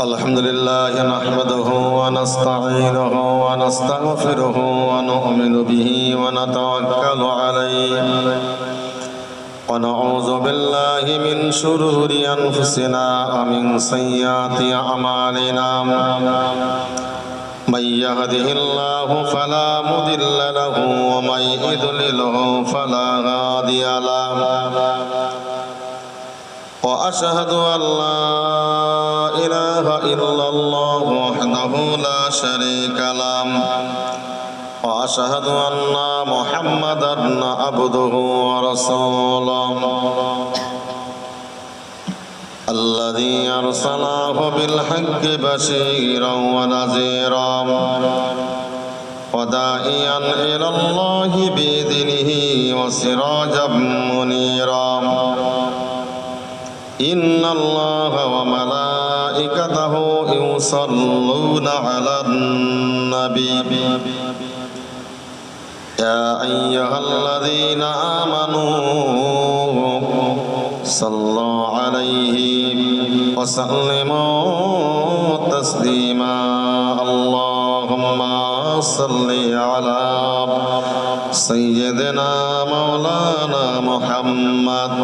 الحمد لله نحمده ونستعينه ونستغفره ونؤمن به ونتوكل عليه ونعوذ بالله من شرور أنفسنا ومن سيئات أعمالنا من يهده الله فلا مضل له ومن يضلله فلا هادي له وأشهد أن لا إله إلا الله وحده لا شريك له وأشهد أن محمدا عبده ورسوله الذي أرسله بالحق بشيرا ونذيرا وداعيا إلى الله بإذنه وسراجا منيرا إن الله وملائكته يصلون على النبي يا أيها الذين آمنوا صلوا عليه وسلموا تسليما اللهم صل على سيدنا مولانا محمد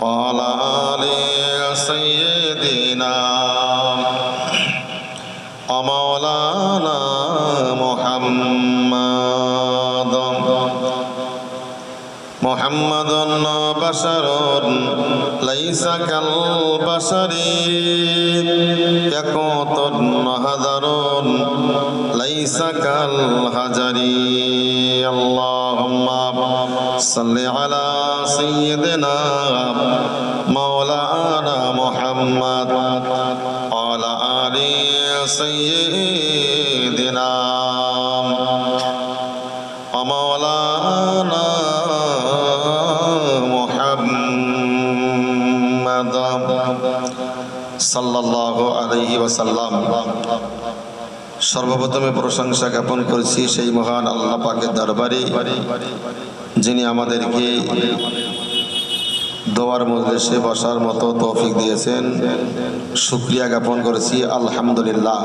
وعلى آل سيدنا ومولانا محمد بشر ليس كالبشر يقوت هدر ليس كالحجر اللهم صل على سيدنا مولانا محمد وعلى آل سيدنا ومولانا محمد সাল্লাল্লাহু আলাইহি ওয়াসাল্লাম। সর্বপ্রথমে প্রশংসা জ্ঞাপন করছি সেই মহান আল্লাহ পাকের দরবারে যিনি আমাদেরকে দোয়ার মজলিসে বসার মতো তৌফিক দিয়েছেন। শুকরিয়া জ্ঞাপন করেছি আলহামদুলিল্লাহ।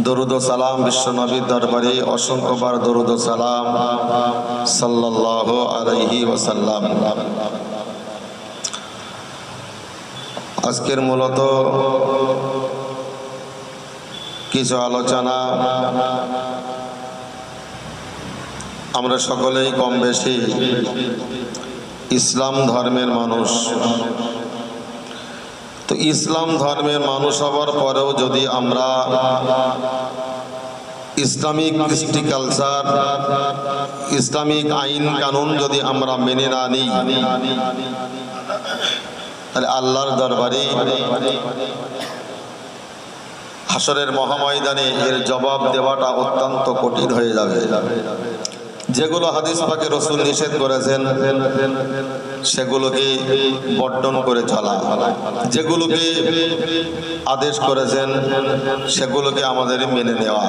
দরুদ ও সালাম বিশ্ব নবীর দরবারে অসংখ্যবার দরুদ ও সালাম সাল্লাল্লাহু আলাইহি ওয়াসাল্লাম। আজকের মূলত কিছু আলোচনা, আমরা সকলেই কম বেশি ইসলাম ধর্মের মানুষ। তো ইসলাম ধর্মের মানুষ হওয়ার পরেও যদি আমরা ইসলামিক কৃষ্টি কালচার, ইসলামিক আইন কানুন যদি আমরা মেনে না নিই, তাহলে আল্লাহর দরবারে হাসরের মহাময়দানে এর জবাব দেওয়াটা অত্যন্ত কঠিন হয়ে যাবে। যেগুলো হাদিস পাকে রাসূল নিষেধ করেছেন সেগুলোকে বর্জন করে চলা, যেগুলোকে আদেশ করেছেন সেগুলোকে আমাদের মেনে নেওয়া।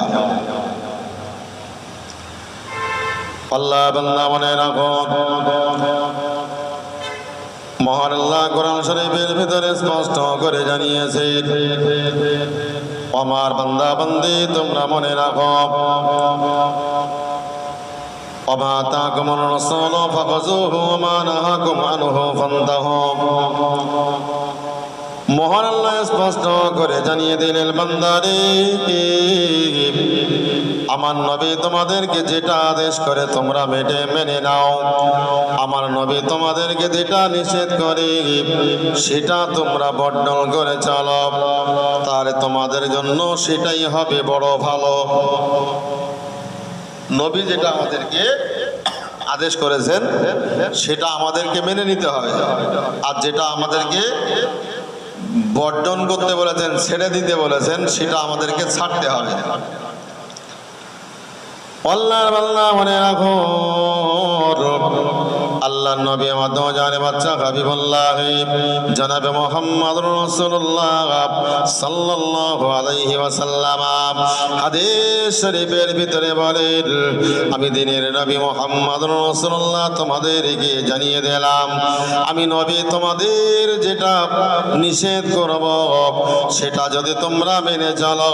আল্লাহ বান্দা মনে রাখুন, মহান আল্লাহ কোরআন শরীফের ভিতরে স্পষ্ট করে জানিয়েছে, আমার বান্দা বান্দি তোমরা মনে রাখো, ওমা তাকুমুর রাসূল ফাখাযুহু ওমা নাহাকুম আনহু ফান্তাহু। মহান আল্লাহ স্পষ্ট করে জানিয়ে দিলেন, বান্দারে আমার নবী তোমাদেরকে যেটা আদেশ করে তোমরা মেনে নাও, আমার নবী তোমাদেরকে যেটা নিষেধ করে সেটা তোমরা বর্জন করে চলো, তাহলে তোমাদের জন্য সেটাই হবে বড় ভালো। নবী যেটা আমাদেরকে আদেশ করেছেন সেটা আমাদেরকে মেনে নিতে হবে, আর যেটা আমাদেরকে বর্জন করতে বলেছেন, ছেড়ে দিতে বলেছেন, সেটা আমাদেরকে ছাড়তে হবে। আল্লাহর বান্দা মনে রাখো, আল্লাহ আল্লাহর নবী আমার দোজানে বাচ্চা হাবিবুল্লাহ জনাবে মুহাম্মদুর রাসূলুল্লাহ সাল্লাল্লাহু আলাইহি ওয়াসাল্লাম হাদিস শরীফের ভিতরে বলেন, আমি দিনের নবী মুহাম্মদুর রাসূলুল্লাহ তোমাদেরকে জানিয়ে দিলাম, আমি নবী তোমাদের যেটা নিষেধ করব সেটা যদি তোমরা মেনে চলো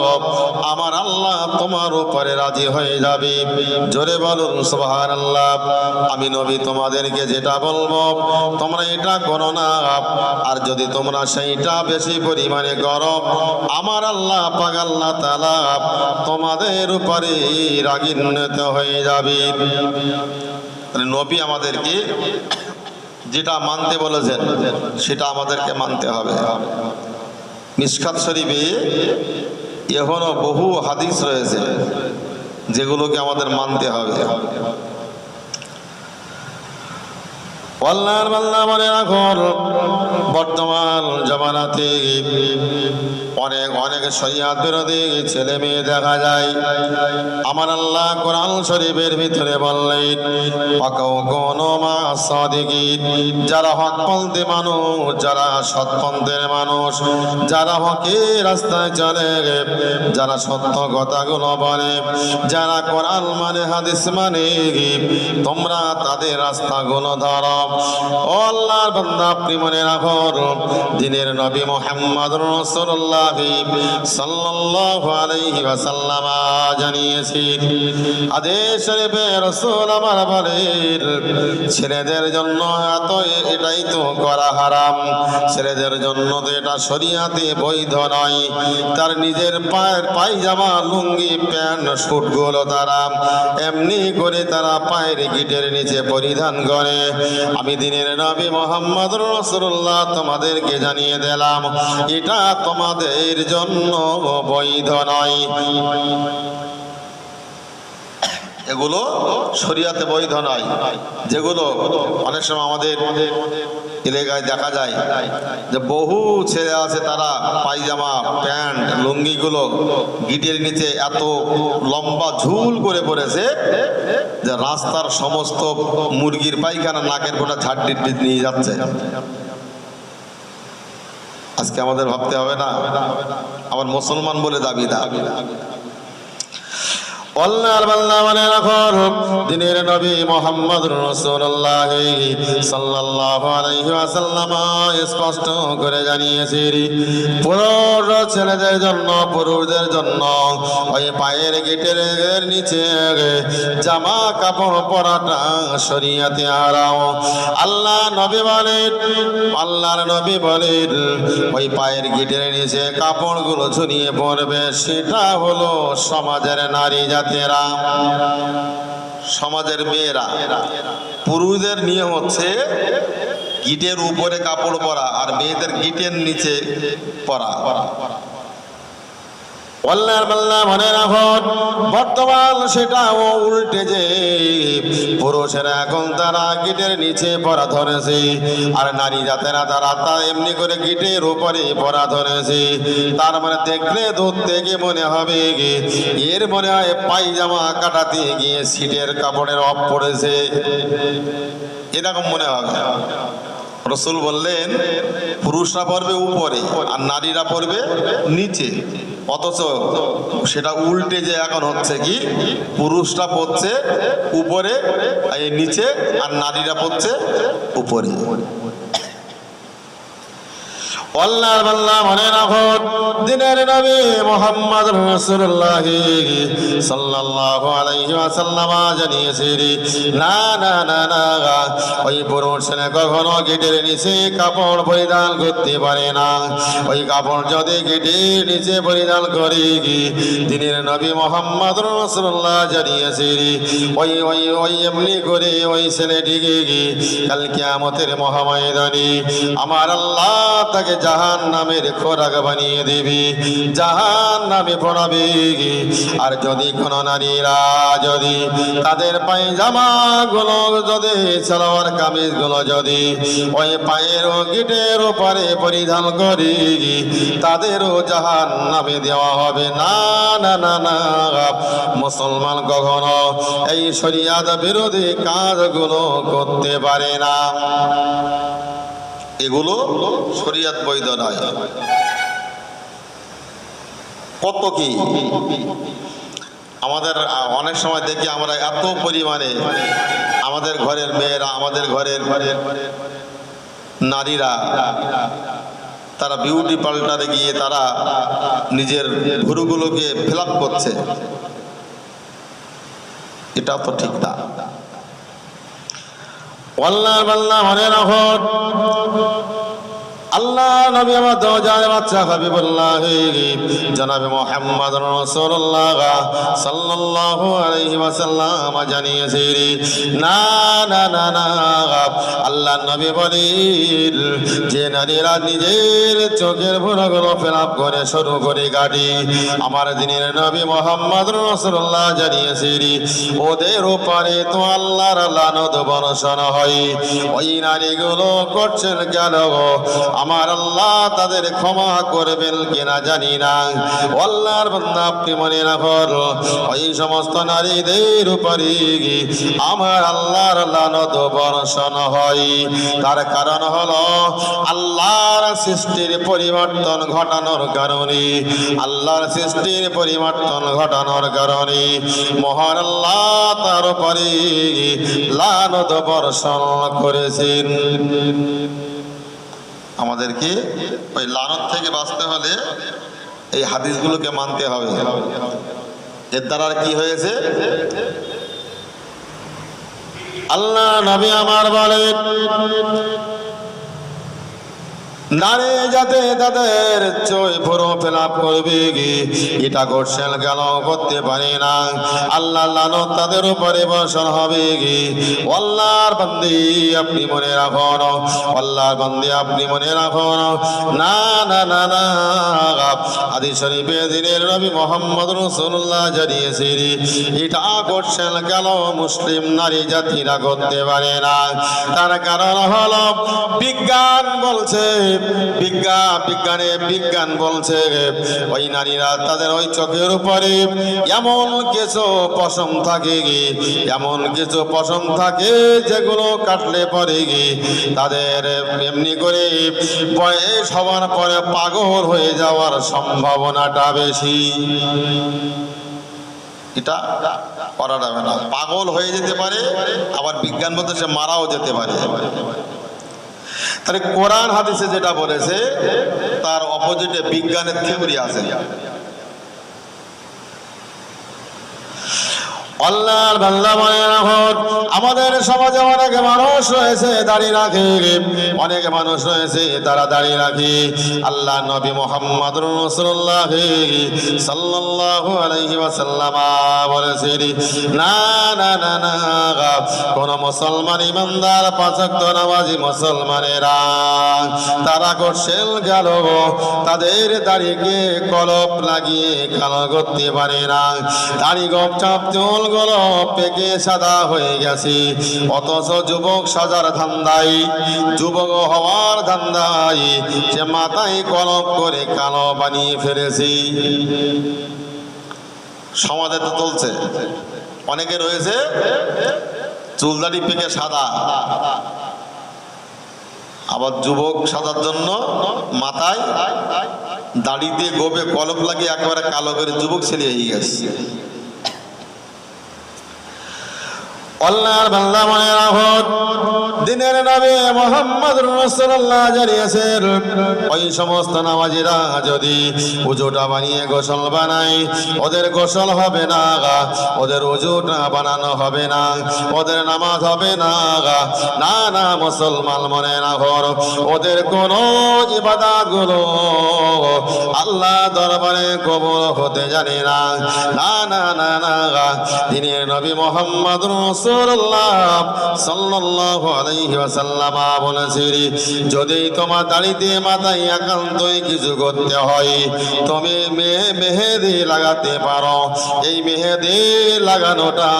আমার আল্লাহ তোমার উপরে রাজি হয়ে যাবে। জোরে বলুন সুবহানাল্লাহ। আমি নবী তোমাদেরকে যেটা বলবো তোমরা এটা করো না, আর যদি তোমরা সেইটা বেশি পরিমাণে করো আমার আল্লাহ পাক আল্লাহ তাআলা তোমাদের উপরে রাগান্বিত হয়ে যাবে। নবী আমাদেরকে যেটা মানতে বলেছেন সেটা আমাদেরকে মানতে হবে। মিশকাত শরীফে এখনো বহু হাদিস রয়েছে যেগুলোকে আমাদের মানতে হবে। আল্লাহর বান্দা মনে রাখুন, বর্তমান জামানাতে অনেক শরিয়াত বিরোধী ছেলে মেয়ে দেখা যায়। আমার আল্লাহ কোরআন শরীফের ভিতরে বললেন, যারা হকপন্থী মানুষ, যারা সৎপন্থের মানুষ, যারা হকের রাস্তায় চলে, যারা সত্য কথাগুলো বলে, যারা কোরআন মানে হাদিস মানে, তোমরা তাদের রাস্তাগুলো ধরো। ও আল্লাহর বান্দা আপনি মনে রাখুন, দিনের নবী মুহাম্মদুর রাসূলুল্লাহ সাল্লাল্লাহু আলাইহি ওয়াসাল্লাম জানিয়েছেন, হাদিস শরীফে রাসূল আমার বলেন, ছেলেদের জন্য এটাই তো করা হারাম, ছেলেদের জন্য তো এটা শরীয়তে বৈধ নয়। তার নিজের পায়ের পায়জামা লুঙ্গি প্যান্ট স্যুটগুলো তারা এমনি করে তারা পায়ের গিটের নিচে পরিধান করে। আমি দিনের নবী মুহাম্মদুর রাসূলুল্লাহ তোমাদেরকে জানিয়ে দিলাম এটা তোমাদের জন্য বৈধ নয়। এগুলো শরীয়তে বৈধ নয়। যেগুলো অনেক সময় আমাদের এলাকায় দেখা যায় যে বহু ছেলে আছে তারা পায়জামা প্যান্ট লুঙ্গিগুলো গিটের নিচে এত লম্বা ঝুল করে পড়েছে যে রাস্তার সমস্ত মুরগির পায়খানা নাকের গোটা ঝাড় নিয়ে যাচ্ছে। আজকে আমাদের ভাবতে হবে না আমার মুসলমান বলে দাবি না। আল্লাহর বান্দা মনে রাখুন, দিনের নবী মুহাম্মদুর রাসূলুল্লাহ সাল্লাল্লাহু আলাইহি ওয়াসাল্লাম স্পষ্ট করে জানিয়েছেন, পুরুষ ছেলেদের জন্য পুরুষদের জন্য ওই পায়ের গিটের নিচে জামা কাপড় পরাটা শরীয়তে হারাম। আল্লাহর নবী বলেন ওই পায়ের গিটের নিচে কাপড়গুলো ঝুলিয়ে পড়বে, সেটা হলো সমাজের নারী জাতেরা, সমাজের মেয়েরা। পুরুষদের নিয়ম হচ্ছে গিটের উপরে কাপড় পরা আর মেয়েদের গিটের নিচে পরা। আল্লাহর বান্দা মনে রাখুন, বর্তমান সেটাও উল্টে যে পুরুষেরা এখন তারা গিটের নিচে পরা ধরেছে আর নারী জাতেরা তারা এমনি করে গিটের উপরে পরা ধরেছে। তার মানে দেখলে দূর থেকে মনে হবে এর মনে হয় পায়জামা কাটাতে গিয়ে সিটের কাপড়ের অফ পড়েছে, এরকম মনে হবে। রাসূল বললেন পুরুষরা পড়বে উপরে আর নারীরা পড়বে নিচে, অথচ সেটা উল্টে যে এখন হচ্ছে কি পুরুষরা পড়ছে উপরে নিচে আর নারীরা পড়ছে উপরে। আল্লাহর বান্দা মনে রাখুন, দিনের নবী মুহাম্মদুর রাসূলুল্লাহ সাল্লাল্লাহু আলাইহি ওয়াসাল্লাম জানিয়েছেন, না না না না ওই পুরুষরা কখনো গিটের নিচে কাপড় পরিধান করতে পারে না। ওই কাপড় যদি গিটের নিচে পরিধান করে, দিনের নবী মুহাম্মদুর রাসূলুল্লাহ জানিয়েছেন ওই ওই ওই এমনি করে ওই ছেলেটিকে কাল কিয়ামতের মহাময়দানে আমার আল্লাহ তাকে জাহান্নামের খোরাক বানিয়ে দিবি, জাহান্নামে পড়াবি। আর যদি কোনো নারীরা যদি তাদের পায়জামা গুলো যদি সালোয়ার কামিজ গুলো যদি ওই পায়ের গিটের উপরে পরিধান করি, তাদেরও জাহান্নামে দেওয়া হবে। না না না না, মুসলমান কখনো এই শরিয়াত বিরোধী কাজগুলো করতে পারে না। এগুলো শরিয়াত বৈধ নয়। কত কি আমাদের অনেক সময় দেখি আমরা এত পরিমাণে আমাদের ঘরের মেয়েরা, আমাদের ঘরের নারীরা তারা বিউটি পার্লারে গিয়ে তারা নিজের ভুরুগুলোকে ফিল আপ করছে। এটা তো ঠিক না। আল্লাহর বান্দা মনে রাখো, আল্লাহ নবী আমার দরজার বাচ্চা হাবিবুল্লাহ জনাবে মুহাম্মদ রাসূলুল্লাহ সাল্লাল্লাহু আলাইহি ওয়াসাল্লাম জানিয়েছে, না না না না, আল্লাহ নবী বলেন যে নারীরা নিজের চোখের ভুরুগুলো ফিলাপ করে শুরু করে গাড়ি, আমার দিনের নবী মুহাম্মদ রাসূলুল্লাহ জানিয়েছে ওদের উপরে তো আল্লাহর লানত বর্ষণ হয়। ওই নারীগুলো করছেন কেন? আমার আল্লাহ তাদের ক্ষমা করবেন কিনা জানি না। আল্লাহর বান্দা আপনি মনে রাখুন, ওই সমস্ত নারীদের উপরে আমার আল্লাহর লানত বর্ষণ হয়। তার কারণ হলো আল্লাহর সৃষ্টির পরিবর্তন ঘটানোর কারণে, আল্লাহর সৃষ্টির পরিবর্তন ঘটানোর কারণে মহান আল্লাহ তার উপরে লানত বর্ষণ করেছেন। আমাদেরকে ওই লানত থেকে বাঁচতে হলে এই হাদিসগুলোকে মানতে হবে। এর দ্বারা কি হয়েছে? আল্লাহ নবী আমার বলেন নারী যাতে তাদের চোখ ভরো ফেলাপ করবে, এটা করছেন কেন? করতে পারে না, আল্লাহ লানত তাদের উপরে বর্ষণ হবে। আল্লাহর বান্দি আপনি মনে রাখুন, আল্লাহর বান্দি আপনি মনে রাখুন, না না না না, হাদিস শরীফে দিনের নবী মুহাম্মদ রাসূলুল্লাহ জানিয়েছে এটা করছেন কেন? মুসলিম নারী জাতিরা করতে পারে না। তার কারণ হলো বিজ্ঞান বলছে, বিজ্ঞান বলছে ওই নারীরা তাদের ওই চোখের উপরে এমন কিছু পশম থাকে, এমন কিছু পশম থাকে যেগুলো কাটলে পরে তাদের এমনি করে বয়স হওয়ার পরে পাগল হয়ে যাওয়ার সম্ভাবনাটা বেশি। এটা করা যাবে না। পাগল হয়ে যেতে পারে, আবার বিজ্ঞান বলতে সে মারাও যেতে পারে। তাহলে কোরআন হাদিসে যেটা বলেছে তার অপোজিটে বিজ্ঞানের থিওরি আছে। আল্লাহর বান্দা মনে রাখুন, আমাদের সমাজে অনেক মানুষ রয়েছে দাঁড়িয়ে রাখে, অনেক মানুষ রয়েছে তারা দাঁড়িয়ে রাখে। আল্লাহ নবী মুহাম্মদ রাসূলুল্লাহ সাল্লাল্লাহু আলাইহি ওয়াসাল্লাম বলেছেন না না না না, কোন মুসলমান ইমানদার পাঁচ ওয়াক্ত নামাজি মুসলমানেরা তারা করছেন গেল তাদের দাড়িকে কলপ লাগিয়ে কালো করতে পারে না। দাড়ি গোপ চাপ চুল গুলো পেকে সাদা হয়ে গেছে, অথচ যুবক সাজার ধান্দায়, যুবক হওয়ার ধান্দায় সে মাথায় কলপ করে কালো বানিয়ে ফেলেছে। সমাজে তো চলছে, অনেকে রয়েছে চুলদাড়ি পেকে সাদা, আবার যুবক সাজার জন্য মাথায় দাড়িতে গোপে কলপ লাগিয়ে একেবারে কালো করে যুবক ছেলে হয়ে গেছে। আল্লাহর বান্দা মনে রাখুন, দিনের নবী মুহাম্মদ রাসূলুল্লাহ জানিয়েছেন ওই সমস্ত নামাজীরা যদি ওযুটা বানিয়ে গোসল বানায়, ওদের গোসল হবে না, ওদের ওযুটা বানানো হবে না, ওদের নামাজ হবে না। না না মুসলমান মনে রাখুন, ওদের কোন ইবাদত গুলো আল্লাহ দরবারে কবুল হতে জানে না। না না না না, তিনি নবী মুহাম্মদ রাসূলুল্লাহ সাল্লাল্লাহু আলাইহি ওয়াসাল্লাম বলেছেন, যদি তোমার দাড়িতে মাথায় একান্তই কিছু করতে হয়, তুমি মেহেদি লাগাতে পারো। এই মেহেদি লাগানোটা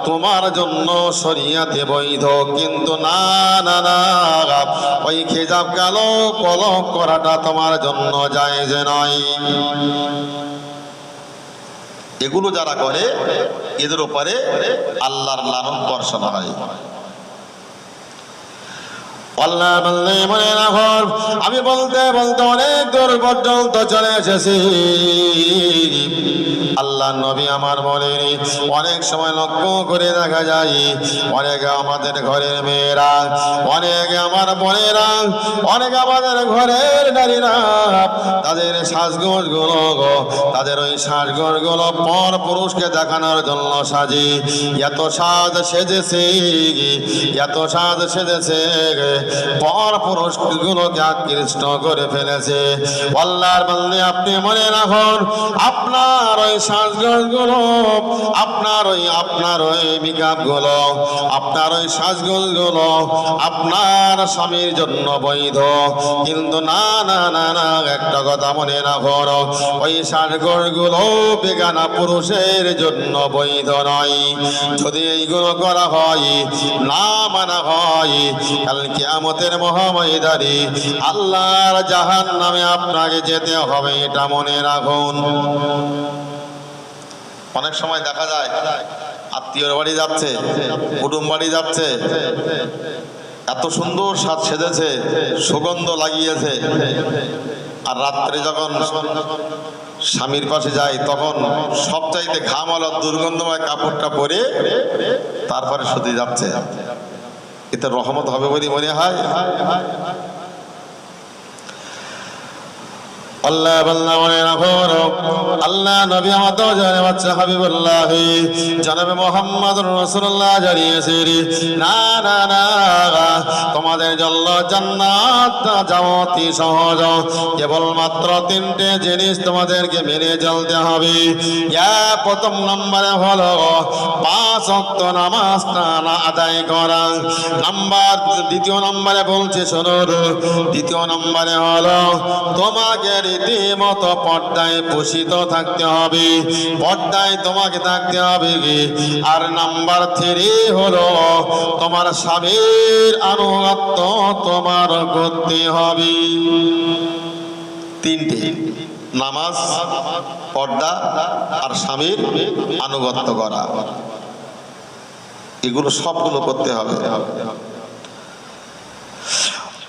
তোমার জন্য শরীয়তে বৈধ, কিন্তু না না না, ওই খেজাব কালো কলম করাটা তোমার জন্য জায়েজ নয়। এগুলো যারা করে এদের উপরে আল্লাহর লানত বর্ষণ হয়। আল্লাহ বললে মনে রাখো, আমি বলতে বলতে অনেক দূর পর্যন্ত চলে এসেছি। আল্লাহ নবী আমার বলেন, অনেক সময় লক্ষ্য করে দেখা যায় অনেকে আমাদের ঘরের মেয়েরা, অনেকে আমার বোনেরা, অনেকে আমাদের ঘরের নারীরা তাদের সাজগোজ গুলো, তাদের ওই সাজগোজ গুলো পর পুরুষকে দেখানোর জন্য সাজে। এত সাজ সেজেছে, এত সাজ সেজেছে, পর পুরুষ গুলোকে আকৃষ্ট করে ফেলেছে। আল্লাহর বান্দা, আপনি মনে রাখুন, আপনার ওই সাজগোজ গুলো, আপনার ওই মেকআপ গুলো, আপনার ওই সাজগোজ গুলো আপনার স্বামীর জন্য বৈধ, কিন্তু না না না না, একটা কথা মনে রাখুন, ওই সাজগোজ গুলো বেগানা পুরুষের জন্য বৈধ নয়। যদি এইগুলো করা হয়, না মানা হয়, কাল কিয়ামতের মহাময়দানে আল্লাহর জাহান্নামে আপনাকে যেতে হবে, এটা মনে রাখুন। অনেক সময় দেখা যায় আত্মীয়র বাড়ি যাচ্ছে, কুটুম বাড়ি যাচ্ছে, এত সুন্দর সাজ সেজেছে, সুগন্ধ লাগিয়েছে, আর রাত্রে যখন স্বামীর পাশে যায় তখন সবচাইতে ঘামাল দুর্গন্ধময় কাপড়টা পরে তারপরে শুতে যাচ্ছে। এতে রহমত হবে বলে মনে হয়? আল্লাহ বান্দা মনে রাখো, আল্লাহ নবী আমাদের জানে বাচ্চা হাবিবুল্লাহ জনাবে মুহাম্মদুর রাসূলুল্লাহ জানিয়েছেন, না না না, তোমাদের জন্য জান্নাত যাওয়া অতি সহজ, কেবলমাত্র তিনটে জিনিস তোমাদেরকে মেনে চলতে হবে। প্রথম নম্বরে হলো 5 ওয়াক্ত নামাজটা না আদায় করা। দ্বিতীয় নম্বরে বলছে শুনুন, দ্বিতীয় নম্বরে হলো তোমাকে রীতিমতো পর্দায় পোষিত থাকতে হবে, পর্দায় তোমাকে থাকতে হবে। আর নাম্বার 3 হলো তোমার স্বামীর আনুগত্য তোমার করতে হবে। তিনটে: নামাজ, পর্দা আর স্বামীর আনুগত্য করা, এগুলো সবগুলো করতে হবে।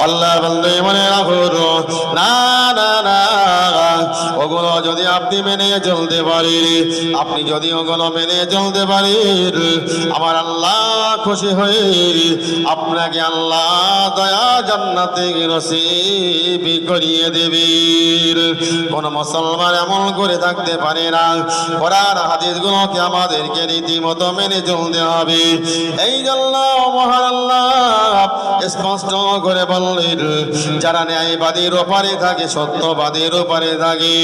আল্লাহ বললে মনে রাখুন, না না না, ওগুলো যদি আপনি মেনে চলতে পারেন, আপনি যদি ওগুলো মেনে চলতে পারেন, আমার আল্লাহ খুশি হয়ে আপনাকে আল্লাহ দয়া জান্নাতে নসিব করিয়ে দেবেন। কোন মুসলমান এমন করে থাকতে পারে না। কোরআন হাদিসগুলোকে আমাদেরকে রীতিমতো মেনে চলতে হবে। এই জন্য মহান আল্লাহ স্পষ্ট করে বললেন, যারা ন্যায়বাদীর ওপারে থাকে, সত্যবাদীর ওপারে থাকে,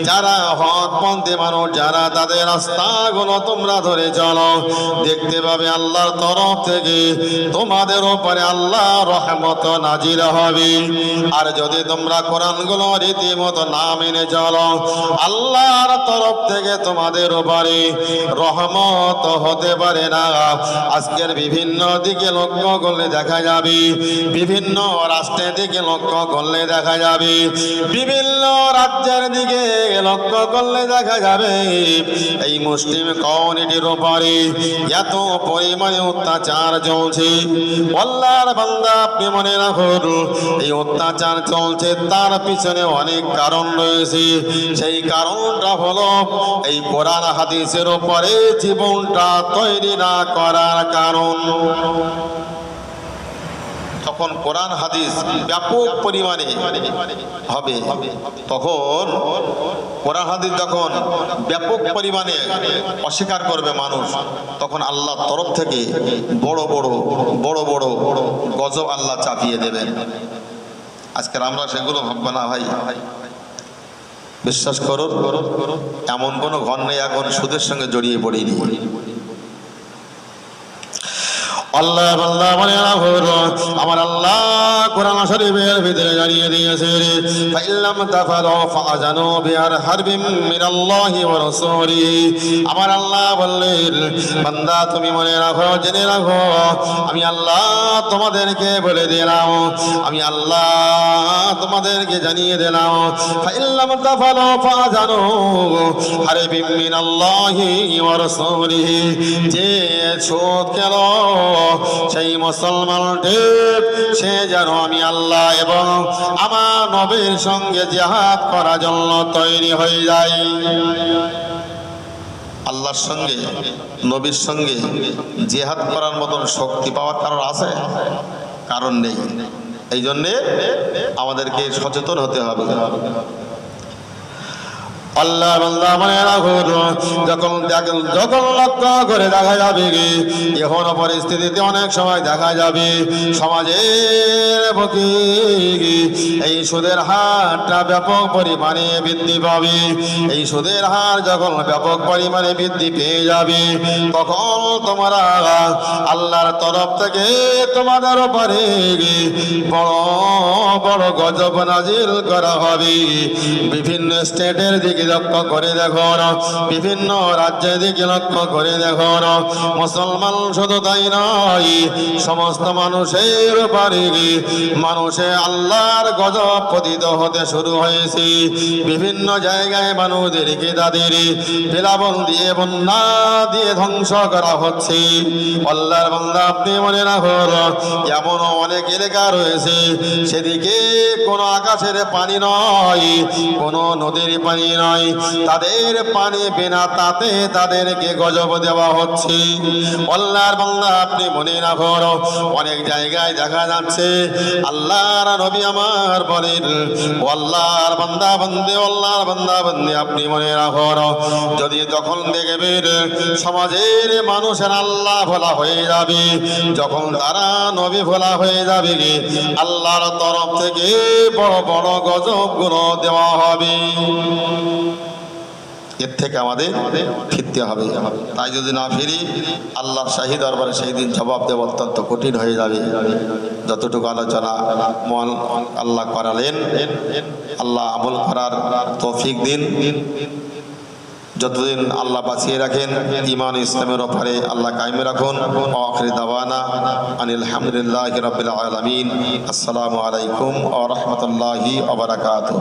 যারা হকপন্থী মানুষ, যারা তাদের রাস্তাগুলো তোমরা ধরে চলো, দেখতে পাবে আল্লাহর তরফ থেকে তোমাদের ওপরে আল্লাহ রহমত নাজিল হবে। আর যদি তোমরা কোরআনগুলো রীতিমতো না মেনে চলো, আল্লাহর তরফ থেকে তোমাদের ওপরে রহমত হতে পারে না। আজকের বিভিন্ন দিকে লক্ষ্য করলে দেখা যাবে, বিভিন্ন রাষ্ট্রের দিকে লক্ষ্য করলে দেখা যাবে, বিভিন্ন রাজ্যের দিকে লক্ষ্য করলে দেখা যাবে, এই মুসলিম কমিউনিটির উপরে এত পরিমাণে অত্যাচার চলছে। আল্লাহর বান্দা, আপনি মনে রাখুন, এই অত্যাচার চলছে, তার পিছনে অনেক কারণ রয়েছে। সেই কারণটা হলো এই কোরআন হাদিসের উপরে জীবনটা তৈরি না করার কারণ। যখন কোরআন হাদিস ব্যাপক পরিমাণে হবে, তখন কোরআন হাদিস যখন ব্যাপক পরিমাণে অস্বীকার করবে মানুষ, তখন আল্লাহর তরফ থেকে বড় বড় বড় বড় গজব আল্লাহ চাপিয়ে দেবেন। আজকের আমরা সেগুলো ভাববো না ভাই। বিশ্বাস করো, এমন কোনো ঘর নেই এখন সুদের সঙ্গে জড়িয়ে পড়িনি। আল্লাহ বান্দা মানে আমার আল্লাহ কোরআন শরীফের ভিতরে জানিয়ে দিয়েছে, ফাইল্লাম তাফালু ফাআযানু বিহারবিম মিনাল্লাহি ওয়া রাসূলিহি। আমার আল্লাহ বললেন, বান্দা তুমি মনে রাখো, জেনে রাখো, আমি আল্লাহ তোমাদেরকে বলে দিলাম, আমি আল্লাহ তোমাদেরকে জানিয়ে দিলাম, ফাইল্লাম তাফালু ফাআযানু বিহারবিম মিনাল্লাহি ওয়া রাসূলিহি। যে সুদ খেল সেই মুসলমানটি সে যেন আমি আল্লাহ এবং আমার নবীর সঙ্গে জিহাদ করার জন্য তৈরি হয়ে যায়। আল্লাহর সঙ্গে নবীর সঙ্গে জিহাদ করার মতন শক্তি পাওয়ার কারণ আছে? কারণ নেই। এই জন্যে আমাদেরকে সচেতন হতে হবে। আল্লাহ বান্দা মানে যখন লক্ষ্য করে দেখা যাবে এখন পরিস্থিতিতে অনেক সময় দেখা যাবে সমাজের প্রতি এই সুদের হারটা ব্যাপক পরিমাণে বৃদ্ধি পাবে। এই সুদের হার যখন ব্যাপক পরিমাণে বৃদ্ধি পেয়ে যাবে তখন তোমরা আল্লাহর তরফ থেকে তোমাদের উপরে বড় বড় গজব নাজিল করা হবে। বিভিন্ন স্টেটের দিকে লক্ষ্য করে দেখো, বিভিন্ন রাজ্যের দিকে লক্ষ্য করে দেখো, মুসলমান শুধু তাই নয়, সমস্ত মানুষের উপরে মানুষে আল্লাহর গজব পতিত হতে শুরু হয়েছে। বিভিন্ন জায়গায় মানুষদেরকে তাদের বেলাবন দিয়ে বন্যা দিয়ে ধ্বংস করা হচ্ছে। আল্লাহর বান্দা আপনি মনে রাখুন, এমন অনেক এলাকা রয়েছে সেদিকে কোনো আকাশের পানি নয়, কোনো নদীর পানি নয়, তাদের পানি বিনা তাতে তাদেরকে গজব দেওয়া হচ্ছে। আল্লাহর বান্দা আপনি মনে রাখুন, অনেক জায়গায় দেখা যাচ্ছে আল্লাহর নবী আমার বলেন, আল্লাহর বান্দা বন্দে, আল্লাহর বান্দা বন্দে আপনি মনে রাখুন, যদি তখন দেখবেন সমাজের মানুষের আল্লাহ ভোলা হয়ে যাবে, যখন তারা নবী ভোলা হয়ে যাবে, আল্লাহর তরফ থেকে বড় বড় গজব গুলো দেওয়া হবে। এর থেকে আমাদের ফিরতে হবে। তাই যদি না ফিরি আল্লাহর শাহী দরবারে সেই দিন জবাব দেওয়া অত্যন্ত কঠিন হয়ে যাবে। যতটুকু আলোচনা মন আল্লাহ করালেন, আল্লাহ আমল করার তৌফিক দিন। যতদিন আল্লাহ বাঁচিয়ে রাখেন ঈমান ইসলামের ওপরে আল্লাহ কায়েম রাখুন। আখির দাওয়ানা আনিল হামদুলিল্লাহি রাব্বিল আলামিন। আসসালামু আলাইকুম ওয়া রাহমাতুল্লাহি ওয়া বারাকাতুহু।